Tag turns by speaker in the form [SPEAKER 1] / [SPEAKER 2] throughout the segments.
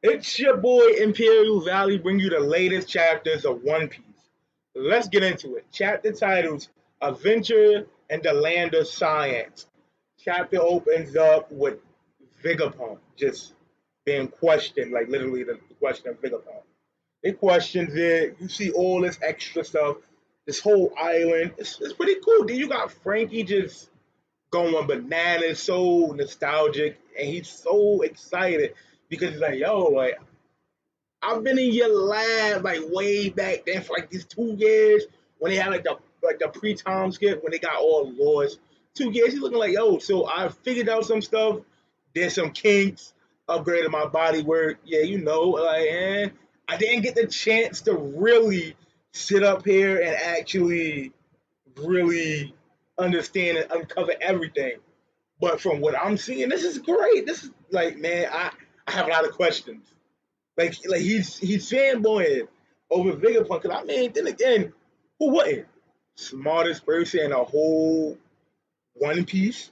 [SPEAKER 1] It's your boy Imperial Valley bring you the latest chapters of One Piece. Let's get into it. Chapter titles Adventure and the Land of Science. Chapter opens up with Vegapunk just being questioned, like literally the question of Vegapunk. It questions it. You see all this extra stuff, this whole island. It's pretty cool. Then you got Frankie just going bananas, so nostalgic, and he's so excited because he's like, yo, like I've been in your lab like way back then for like these 2 years when they had like the pre-time skip when they got all lost. 2 years, he's looking like, yo, so I figured out some stuff, did some kinks, upgraded my body work. Yeah, I didn't get the chance to really sit up here and actually really understand and uncover everything. But from what I'm seeing, this is great. This is like, man, I have a lot of questions. Like he's fanboying over Vegapunk. Cause I mean, then again, who wouldn't? Smartest person in a whole One Piece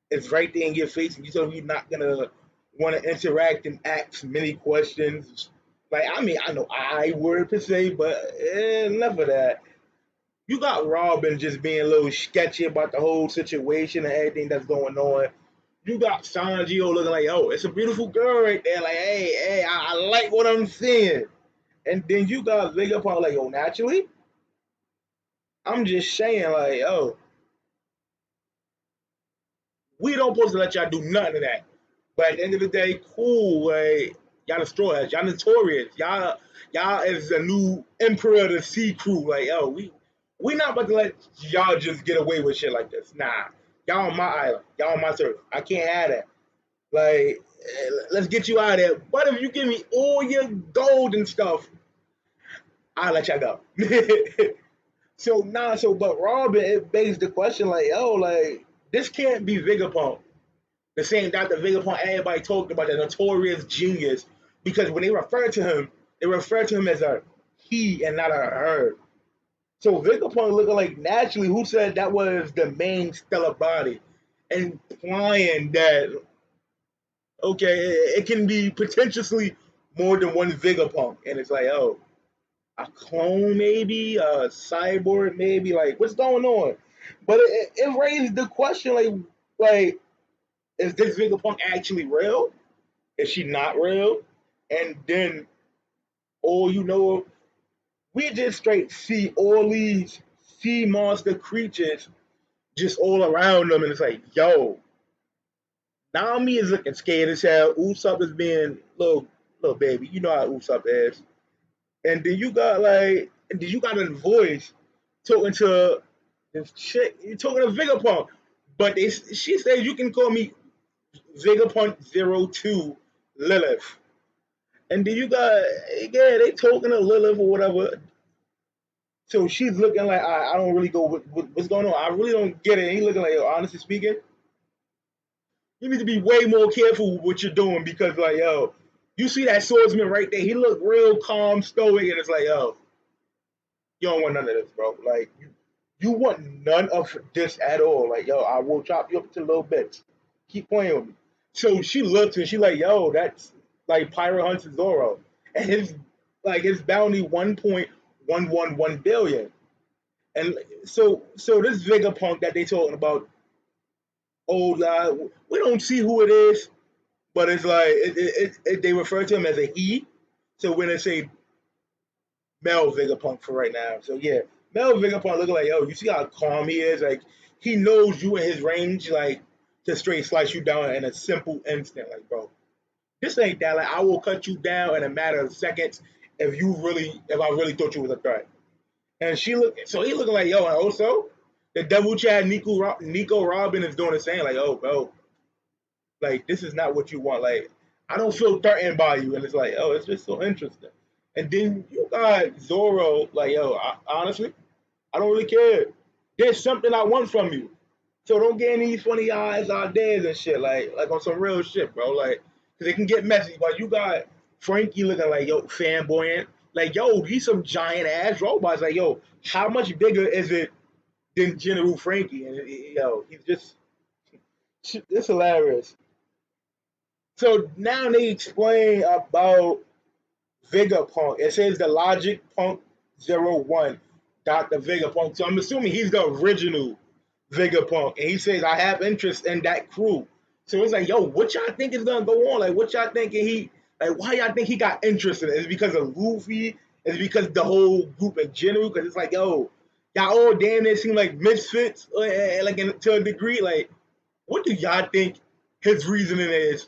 [SPEAKER 1] is right there in your face, and you tell him you're not gonna want to interact and ask many questions. Like I mean, I know I would per se, but enough of that. You got Robin just being a little sketchy about the whole situation and everything that's going on. You got Sanjio looking like, oh, it's a beautiful girl right there. Like, hey, I like what I'm seeing. And then you got Vegapunk like, oh, naturally, I'm just saying, like, oh, we don't supposed to let y'all do none of that. But at the end of the day, cool, like, y'all the Strawhats, y'all notorious. Y'all is the new emperor of the sea crew. Like, yo, we not about to let y'all just get away with shit like this. Nah. Y'all on my island. Y'all on my turf. I can't have that. Like, let's get you out of there. But if you give me all your gold and stuff, I'll let y'all go. But Robin, it begs the question, like, yo, like, this can't be Vegapunk. The same Dr. Vegapunk everybody talked about, the notorious genius. Because when they refer to him as a he and not a her. So Vegapunk looking like naturally, who said that was the main stellar body? Implying that, okay, it can be potentially more than one Vegapunk. And it's like, oh, a clone maybe, a cyborg maybe, like what's going on? But it raised the question like is this Vegapunk actually real? Is she not real? And then all we just straight see all these sea monster creatures just all around them, and it's like, yo, Nami is looking scared as hell. Usopp is being little baby. You know how Usopp is. And then you got a voice talking to this chick. You talking to Vegapunk, but she says you can call me Vegapunk 02 Lilith. And then you got they talking to Lilith or whatever. So she's looking like I don't really go with what's going on. I really don't get it. And he looking like, yo, honestly speaking, you need to be way more careful with what you're doing because like yo, you see that swordsman right there. He looked real calm, stoic, and it's like yo, you don't want none of this, bro. Like you want none of this at all. Like yo, I will chop you up into little bits. Keep playing with me. So she looks and she like yo, that's like Pyro Hunter Zoro, and his bounty 1.111 billion. And so this Vegapunk that they talking about, old we don't see who it is, but it's like they refer to him as a he. So when they say Mel Vegapunk for right now, so yeah, Mel Vegapunk looking like yo, you see how calm he is. Like he knows you in his range, like to straight slice you down in a simple instant. Like bro, this ain't that. Like I will cut you down in a matter of seconds if I really thought you was a threat. And so he looking like yo, and also the Devil Chad Nico Robin is doing the same. Like oh bro, like this is not what you want. Like I don't feel threatened by you, and it's like, oh, it's just so interesting. And then you got Zoro, like, yo, honestly, I don't really care. There's something I want from you, so don't get any funny eyes, ideas, and shit. Like on some real shit, bro. Like, cause it can get messy. But you got Frankie looking like yo, fanboying. Like, yo, these some giant ass robots. Like, yo, how much bigger is it than General Frankie? And yo, he's just it's hilarious. So now they explain about Vegapunk. It says the Logic Punk 01, Dr. Vegapunk. So I'm assuming he's the original Vegapunk. And he says, I have interest in that crew. So it's like, yo, what y'all think is gonna go on? Like, what y'all thinking why y'all think he got interested in it? Is it because of Luffy? Is it because the whole group in general? Because it's like, yo, y'all all damn near seem like misfits, to a degree. Like, what do y'all think his reasoning is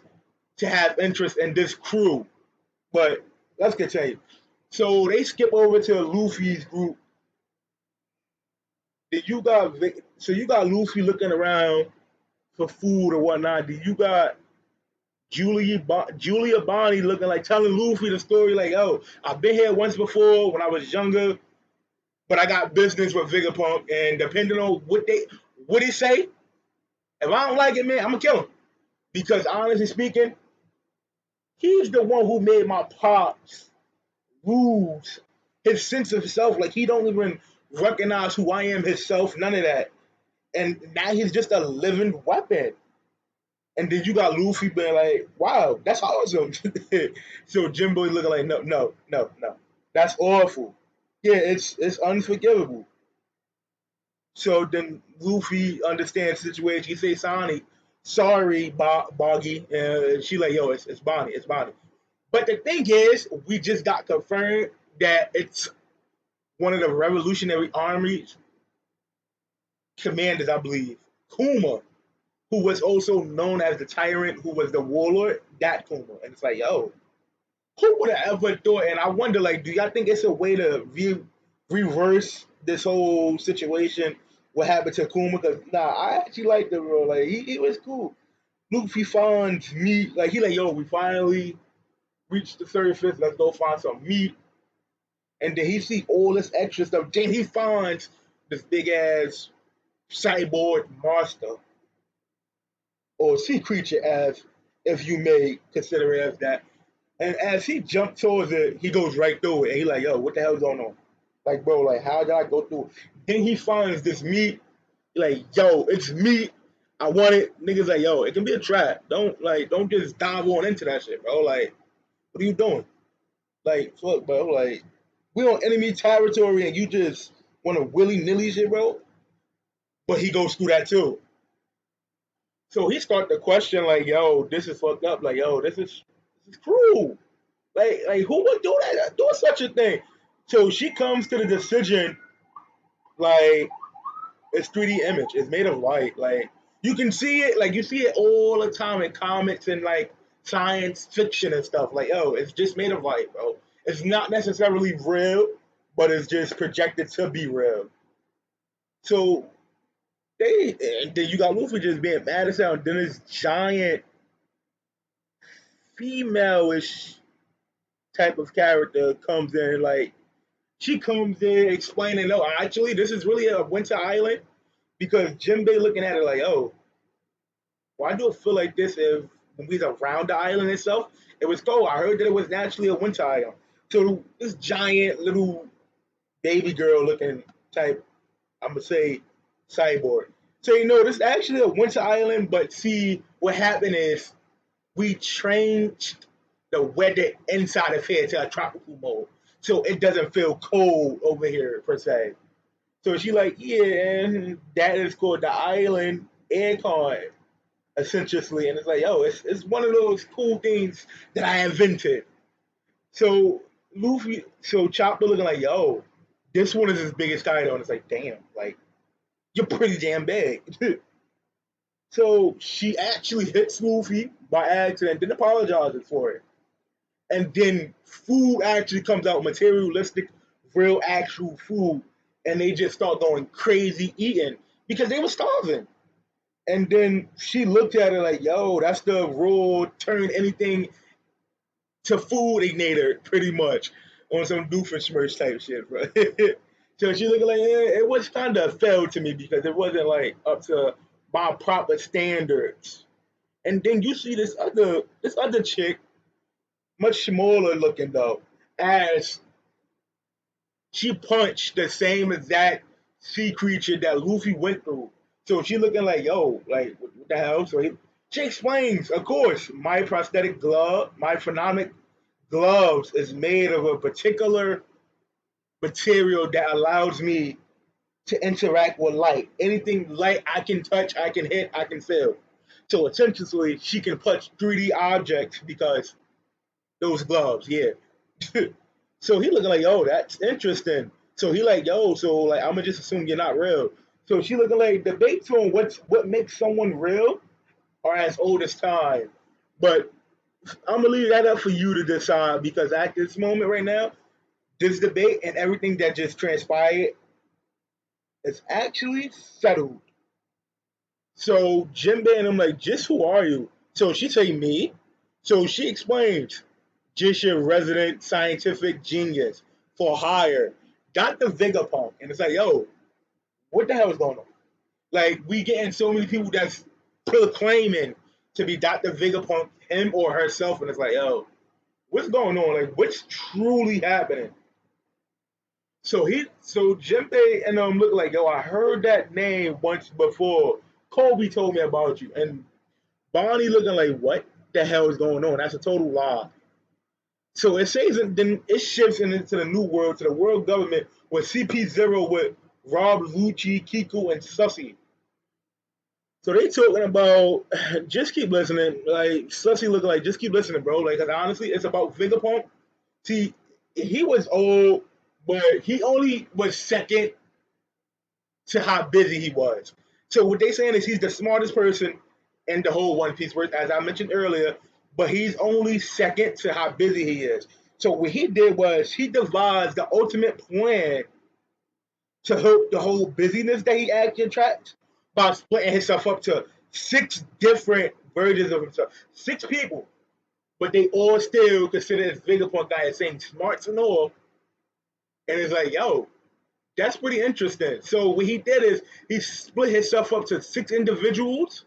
[SPEAKER 1] to have interest in this crew? But let's continue. So they skip over to Luffy's group. Did you got you got Luffy looking around for food or whatnot? Did you got Julia Bonney looking like telling Luffy the story like, oh, I've been here once before when I was younger, but I got business with Vegapunk, and depending on what they say, if I don't like it, man, I'm gonna kill him. Because honestly speaking, he's the one who made my pops lose his sense of self. Like he don't even recognize who I am himself, none of that. And now he's just a living weapon. And then you got Luffy being like, wow, that's awesome. So Jimbo looking like, no, no, no, no. That's awful. Yeah, it's unforgivable. So then Luffy understands the situation. He says, Sonny, sorry, Boggy. And she like, yo, it's Bonnie, it's Bonnie. But the thing is, we just got confirmed that it's one of the Revolutionary Army's commanders, I believe, Kuma, who was also known as the tyrant, who was the warlord, that Kuma. And it's like, yo, who would have ever thought? And I wonder, like, do y'all think it's a way to reverse this whole situation? What happened to Kuma? Because nah, I actually like the bro. Like, he was cool. Luffy finds meat. Like, he like, yo, we finally reached the 35th. Let's go find some meat. And then he see all this extra stuff. Then he finds this big ass cyborg monster or sea creature, as if you may consider it as that. And as he jumped towards it, he goes right through it. And he like, yo, what the hell's going on? Like, bro, like, how did I go through it? Then he finds this meat. Like, yo, it's meat. I want it. Niggas like, yo, it can be a trap. Don't just dive on into that shit, bro. Like, what are you doing? Like, fuck, bro. Like, we on enemy territory and you just want to willy nilly shit, bro. But he goes through that too. So he start to question, like, yo, this is fucked up. Like, yo, this is cruel. Like who would do that? Do such a thing? So she comes to the decision, like, it's 3D image. It's made of light. Like you can see it, like you see it all the time in comics and like science fiction and stuff. Like, oh, it's just made of light, bro. It's not necessarily real, but it's just projected to be real. So and then you got Luffy just being mad as hell. And then this giant female-ish type of character comes in, like she comes in explaining, no, actually, this is really a winter island because Jinbei looking at it like, oh, why do it feel like this if when we was around the island itself? It was cold. I heard that it was naturally a winter island. So this giant little baby girl looking type, I'm gonna say cyborg. So this is actually a winter island, but see what happened is we changed the weather inside of here to a tropical mode, so it doesn't feel cold over here per se. So she like, yeah, and that is called the island aircon, essentially. And it's like, yo, it's one of those cool things that I invented. So Chopper looking like, yo, this one is his biggest title, and it's like, damn, like you're pretty damn big. So she actually hits Luffy by accident, then apologizes for it. And then food actually comes out, materialistic, real actual food, and they just start going crazy eating because they were starving. And then she looked at it like, yo, that's the raw turn anything to food ignitor, pretty much, on some Doofenshmirtz type shit, bro. So she looking like, it was kind of failed to me because it wasn't like up to my proper standards. And then you see this other chick, much smaller looking though, as she punched the same exact sea creature that Luffy went through. So she looking like, yo, like what the hell? So She explains, of course, my phonic gloves is made of a particular material that allows me to interact with light. Anything light I can touch, I can hit, I can feel. So essentially, she can touch 3D objects because those gloves, yeah. So he looking like, yo, that's interesting. So he like, yo, so like I'm gonna just assume you're not real. So she looking like debates on what makes someone real are as old as time. But I'm gonna leave that up for you to decide because at this moment right now, this debate and everything that just transpired is actually settled. So Jinbei and I'm like, just who are you? So she say me. So she explains, just your resident scientific genius for hire, Dr. Vegapunk. And it's like, yo, what the hell is going on? Like, we getting so many people that's proclaiming to be Dr. Vegapunk, him or herself, and it's like, yo, what's going on? Like, what's truly happening? So Jinbei and look like, yo, I heard that name once before. Kobe told me about you, and Bonney looking like, what the hell is going on? That's a total lie. So it says, and then it shifts into the new world, to the world government with CP0 with Rob, Lucci, Kiku, and Sussy. So they talking about just keep listening. Like Sussy looking like just keep listening, bro. Like, cause honestly, it's about Vegapunk. See, he was old, but he only was second to how busy he was. So what they saying is he's the smartest person in the whole One Piece world, as I mentioned earlier, but he's only second to how busy he is. So what he did was he devised the ultimate plan to help the whole busyness that he actually attracts by splitting himself up to six different versions of himself. Six people, but they all still consider this Vegapunk guy as saying smarts and all. And it's like, yo, that's pretty interesting. So what he did is he split himself up to six individuals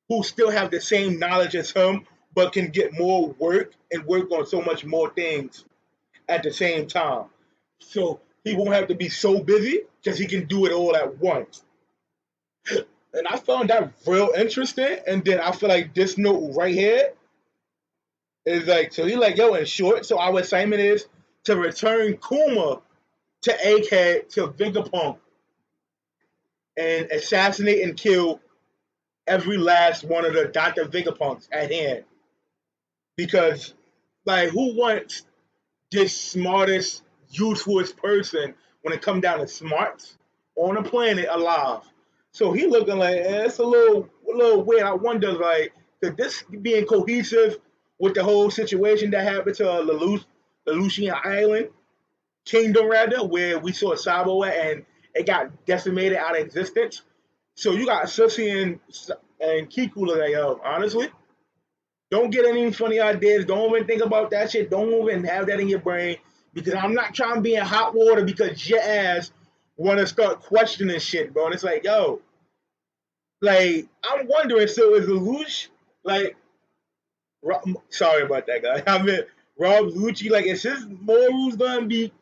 [SPEAKER 1] who still have the same knowledge as him, but can get more work and work on so much more things at the same time. So he won't have to be so busy because he can do it all at once. And I found that real interesting. And then I feel like this note right here is like, so he like, yo, in short, so our assignment is to return Kuma to Egghead to Vegapunk and assassinate and kill every last one of the Dr. Vegapunks at hand. Because, like, who wants this smartest, usefulest person when it comes down to smarts on a planet alive? So he looking like it's a little weird. I wonder, like, could this being cohesive with the whole situation that happened to Lelouchian Island Kingdom, rather, where we saw Sabo and it got decimated out of existence. So you got Sushi and Kiku like, yo, honestly, don't get any funny ideas. Don't even think about that shit. Don't even have that in your brain because I'm not trying to be in hot water because your ass want to start questioning shit, bro. And it's like, yo, like I'm wondering. So is Lelouch like? Sorry about that, guy. I mean, Rob Lucci, like, is his morals gonna be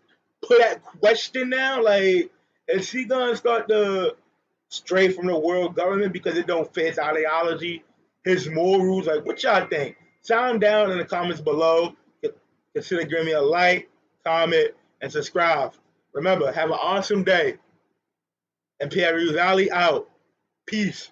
[SPEAKER 1] put at question now? Like, is he gonna start to stray from the world government because it don't fit his ideology, his morals? Like, what y'all think? Sound down in the comments below. Consider giving me a like, comment, and subscribe. Remember, have an awesome day. And Pierre Valley out. Peace.